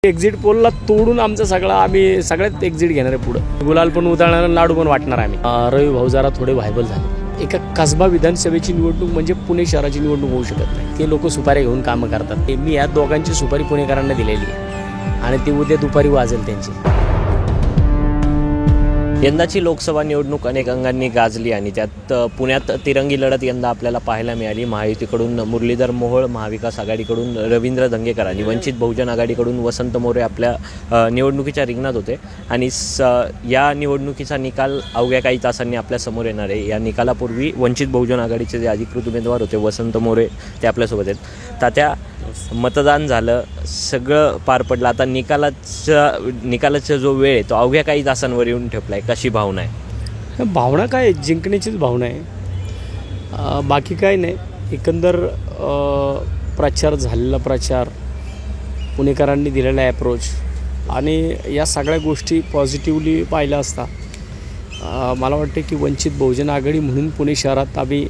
Exit पोलला तोडून आमचा आम्ही सगळ्यात एक्झिट घेणार आहे. पुढे गुलाल पण उधळणार, लाडू पण वाटणार आम्ही. रवी भाऊ जरा थोडे व्हायबल झाले. एका कसबा विधानसभेची निवडणूक म्हणजे पुणे शहराची निवडणूक होऊ शकत नाही. ते लोक सुपारी घेऊन कामं करतात. मी या दोघांची सुपारी पुणेकरांना दिलेली आहे आणि ती उद्या दुपारी वाजेल त्यांची. यंदाची लोकसभा निवडणूक अनेक अंगांनी गाजली आणि त्यात पुण्यात तिरंगी लढत यंदा आपल्याला पाहायला मिळाली. महायुतीकडून मुरलीधर मोहोळ, महाविकास आघाडीकडून रवींद्र धंगेकर आणि वंचित बहुजन आघाडीकडून वसंत मोरे आपल्या निवडणुकीच्या रिंगणात होते. आणि या निवडणुकीचा निकाल अवघ्या काही तासांनी आपल्यासमोर येणार आहे. या निकालापूर्वी वंचित बहुजन आघाडीचे जे अधिकृत उमेदवार होते वसंत मोरे ते आपल्यासोबत आहेत. तात्या, मतदान झालं, सगळं पार पडलं. आता निकालाचा जो वेळ आहे तो अवघ्या काही तासांवर येऊन ठेपला आहे. कशी भावना आहे? भावना काय, जिंकण्याचीच भावना आहे, बाकी काय नाही. एकंदर प्रचार झालेला, प्रचार पुणेकरांनी दिलेला ॲप्रोच आणि या सगळ्या गोष्टी पॉझिटिव्हली पाहिल्या असता मला वाटते की वंचित बहुजन आघाडी म्हणून पुणे शहरात आम्ही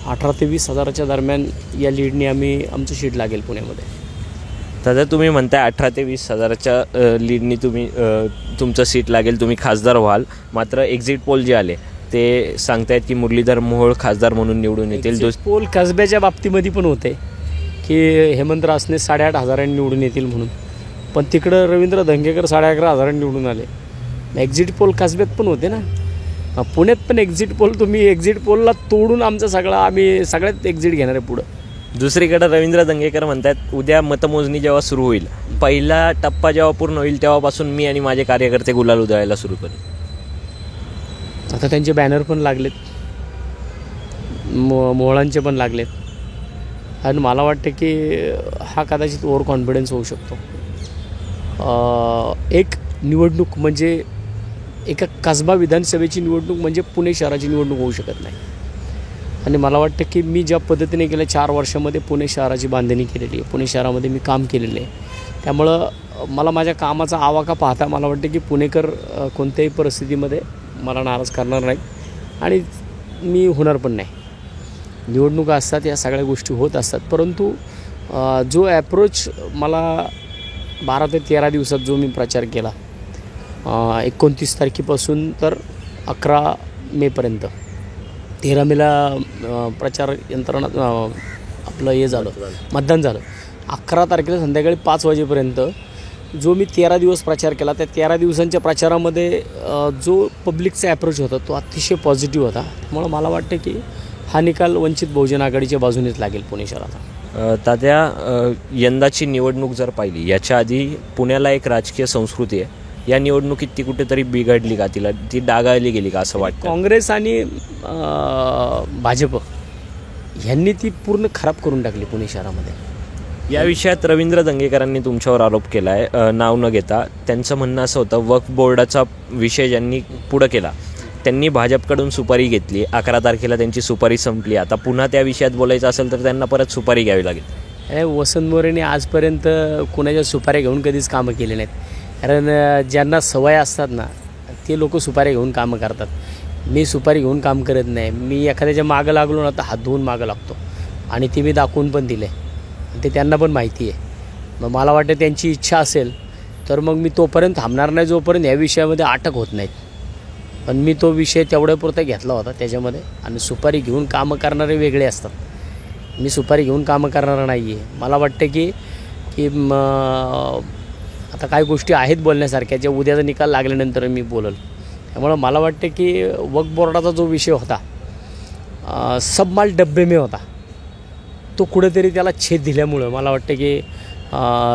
18 ते 20 हजाराच्या दरम्यान या लीडने आमचं शीट लागेल पुण्यामध्ये. दादा, तुम्ही म्हणताय 18 ते 20 हजाराच्या लीडनी तुमचं सीट लागेल, तुम्ही खासदार व्हाल. मात्र एक्झिट पोल जे आले ते सांगतायत की मुरलीधर मोहोळ खासदार म्हणून निवडून येतील. पोल कसब्याच्या बाबतीमध्ये पण होते की हेमंत रासने 8.5 हजारांनी निवडून येतील म्हणून, पण तिकडं रवींद्र धंगेकर 11.5 हजारांनी निवडून आले. एक्झिट पोल कसब्यात पण होते ना, पुण्यात पण एक्झिट पोल. तुम्ही एक्झिट पोलला तोडून आमचा आम्ही सगळ्यात एक्झिट घेणार आहे पुढं. दुसरीकडे रवींद्र धंगेकर म्हणतात उद्या मतमोजणी जेव्हा सुरू होईल, पहिला टप्पा जेव्हा पूर्ण होईल तेव्हापासून मी आणि माझे कार्यकर्ते गुलाल उधळायला सुरू करू. आता त्यांचे बॅनर पण लागलेत, मोहळांचे पण लागलेत आणि मला वाटतं की हा कदाचित ओव्हर कॉन्फिडन्स होऊ शकतो. एक निवडणूक म्हणजे एका कसबा विधानसभेची निवडणूक म्हणजे पुणे शहराची निवडणूक होऊ शकत नाही. आणि मला वाटतं की मी ज्या पद्धतीने गेल्या 4 वर्षामध्ये पुणे शहराची बांधणी केलेली आहे, पुणे शहरामध्ये मी काम केलेलं आहे, त्यामुळं मला माझ्या कामाचा आवाका पाहता मला वाटतं की पुणेकर कोणत्याही परिस्थितीमध्ये मला नाराज करणार नाहीत आणि मी होणार पण नाही. निवडणुका असतात, या सगळ्या गोष्टी होत असतात, परंतु जो ॲप्रोच मला 12 ते 13 दिवसात जो मी प्रचार केला 29 तारखेपासून तर 11 मेपर्यंत, 13 मेला प्रचार यंत्रणा आपलं हे झालं, मतदान झालं. 11 तारखेला संध्याकाळी 5 वाजेपर्यंत जो मी 13 दिवस प्रचार केला, त्या 13 दिवसांच्या प्रचारामध्ये जो पब्लिकचा ॲप्रोच होता तो अतिशय पॉझिटिव्ह होता. त्यामुळं मला वाटतं की हा निकाल वंचित बहुजन आघाडीच्या बाजूनेच लागेल पुणे शहराचा. तात्या, यंदाची निवडणूक जर पाहिली, याच्या आधी पुण्याला एक राजकीय संस्कृती आहे. या निवडणुकीत ती कुठेतरी बिघडली का, ती डागाळली गेली का असं वाटतं? काँग्रेस आणि भाजप ह्यांनी ती पूर्ण खराब करून टाकली पुणे शहरामध्ये. या विषयात रवींद्र धंगेकरांनी तुमच्यावर आरोप केला आहे, नाव न घेता. त्यांचं म्हणणं असं होतं, वक्फ बोर्डाचा विषय ज्यांनी पुढं केला त्यांनी भाजपकडून सुपारी घेतली. 11 तारखेला त्यांची सुपारी संपली. आता पुन्हा त्या विषयात बोलायचं असेल तर त्यांना परत सुपारी घ्यावी लागेल. वसंत मोरेने आजपर्यंत कुणाच्या सुपाऱ्या घेऊन कधीच कामं केले नाहीत. कारण ज्यांना सवय असतात ना ते लोक सुपारी घेऊन कामं करतात. मी सुपारी घेऊन काम करत नाही. मी एखाद्याच्या मागं लागलो ना तर हात धुवून मागं लागतो आणि ते मी दाखवून पण दिले, ते त्यांना पण माहिती आहे. मग मला वाटतं त्यांची इच्छा असेल तर मग मी तोपर्यंत थांबणार नाही जोपर्यंत या विषयामध्ये अटक होत नाहीत. पण मी तो विषय तेवढ्यापुरता घेतला होता त्याच्यामध्ये. आणि सुपारी घेऊन कामं करणारे वेगळे असतात, मी सुपारी घेऊन कामं करणारा नाही आहे. मला वाटतं की आता काही गोष्टी आहेत बोलण्यासारख्या ज्या उद्याचा निकाल लागल्यानंतर मी बोलल. त्यामुळं मला वाटतं की वक्फ बोर्डाचा जो विषय होता, सबमाल डब्बे में होता, तो कुठेतरी त्याला छेद दिल्यामुळं मला वाटतं की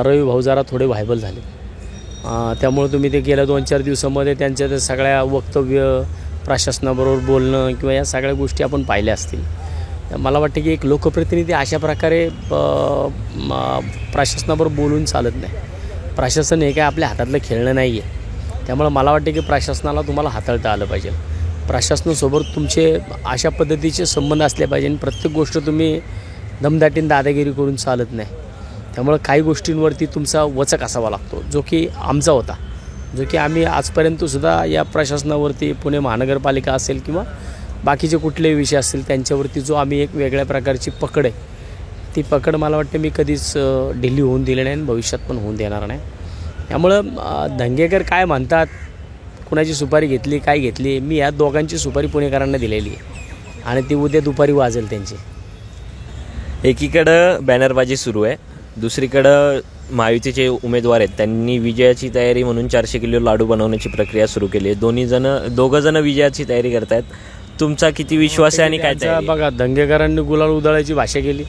रवी भाऊ जरा थोडे व्हायबल झाले. त्यामुळं तुम्ही ते गेल्या 2-4 दिवसामध्ये त्यांच्या त्या सगळ्या वक्तव्य, प्रशासनाबरोबर बोलणं किंवा या सगळ्या गोष्टी आपण पाहिल्या असतील. मला वाटतं की एक लोकप्रतिनिधी अशा प्रकारे प्रशासनाबरोबर बोलून चालत नाही. प्रशासन हे काय आपल्या हातातलं खेळणं नाही आहे. त्यामुळं मला वाटतं की प्रशासनाला तुम्हाला हाताळता आलं पाहिजे. प्रशासनासोबत तुमचे अशा पद्धतीचे संबंध असले पाहिजे आणि प्रत्येक गोष्ट तुम्ही दमदाटीने दादागिरी करून चालत नाही. त्यामुळं काही गोष्टींवरती तुमचा वचक असावा लागतो, जो की आमचा होता, जो की आम्ही आजपर्यंतसुद्धा या प्रशासनावरती, पुणे महानगरपालिका असेल किंवा बाकीचे कुठलेही विषय असतील त्यांच्यावरती जो आम्ही एक वेगळ्या प्रकारची पकड आहे, ती पकड मला वाटते मी कधीच ढिली होऊन दिली नाही आणि भविष्यात पण होऊन देणार नाही. त्यामुळं धंगेकर काय म्हणतात, कुणाची सुपारी घेतली काय घेतली, मी या दोघांची सुपारी पुणेकरांना दिलेली आहे आणि ती उद्या दुपारी वाजेल त्यांची. एकीकडं बॅनरबाजी सुरू आहे, दुसरीकडं महायुतीचे उमेदवार आहेत, त्यांनी विजयाची तयारी म्हणून 400 किलो लाडू बनवण्याची प्रक्रिया सुरू केली आहे. दोघं जण विजयाची तयारी करतायत. तुमचा किती विश्वास आहे आणि काय तयारी? बघा, दंगेकरांनी गुलाल उधळायची भाषा केली.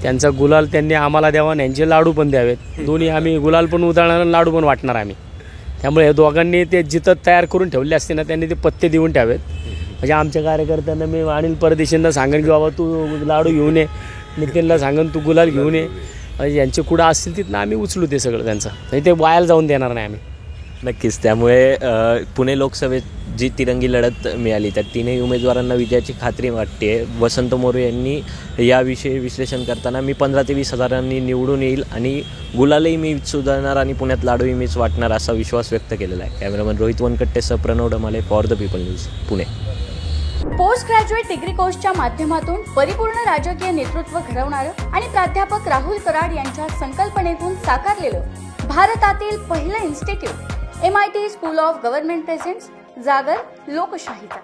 त्यांचा गुलाल त्यांनी आम्हाला द्यावा आणि यांचे लाडू पण द्यावेत. दोन्ही आम्ही गुलाल पण उधळणार आणि लाडू पण वाटणार आम्ही. त्यामुळे या दोघांनी ते जिथं तयार करून ठेवले असते ना, त्यांनी ते पत्ते देऊन ठेवावेत. म्हणजे आमच्या कार्यकर्त्यांना मी अनिल परदेशींना सांगेन की बाबा तू लाडू घेऊन ये, नितीनला सांगेन तू गुलाल घेऊन ये. म्हणजे यांचे कुठं असतील तिथनं आम्ही उचलू ते सगळं त्यांचं, म्हणजे ते वायाला जाऊन देणार नाही आम्ही. नक्कीच. त्यामुळे पुणे लोकसभेत जी तिरंगी लढत मिळाली त्या तीनही उमेदवारांना विजयाची खात्री वाटते. वसंत मोरे यांनी याविषयी विश्लेषण करताना मी 15 ते 20 हजारांनी निवडून येईल आणि गुलालही मीच सुधारणार आणि पुण्यात लाडूही मीच वाटणार असा विश्वास व्यक्त केलेला आहे. कॅमेरामन रोहित वनकट्टेसह Pranav Damale for the people news, Pune. Post graduate degree कोर्सच्या माध्यमातून परिपूर्ण राजकीय नेतृत्व घडवणारं आणि प्राध्यापक राहुल कराड यांच्या संकल्पनेतून साकारलेलं भारतातील पहिलं institute MIT school of government presents जागर लोकशाहीचा.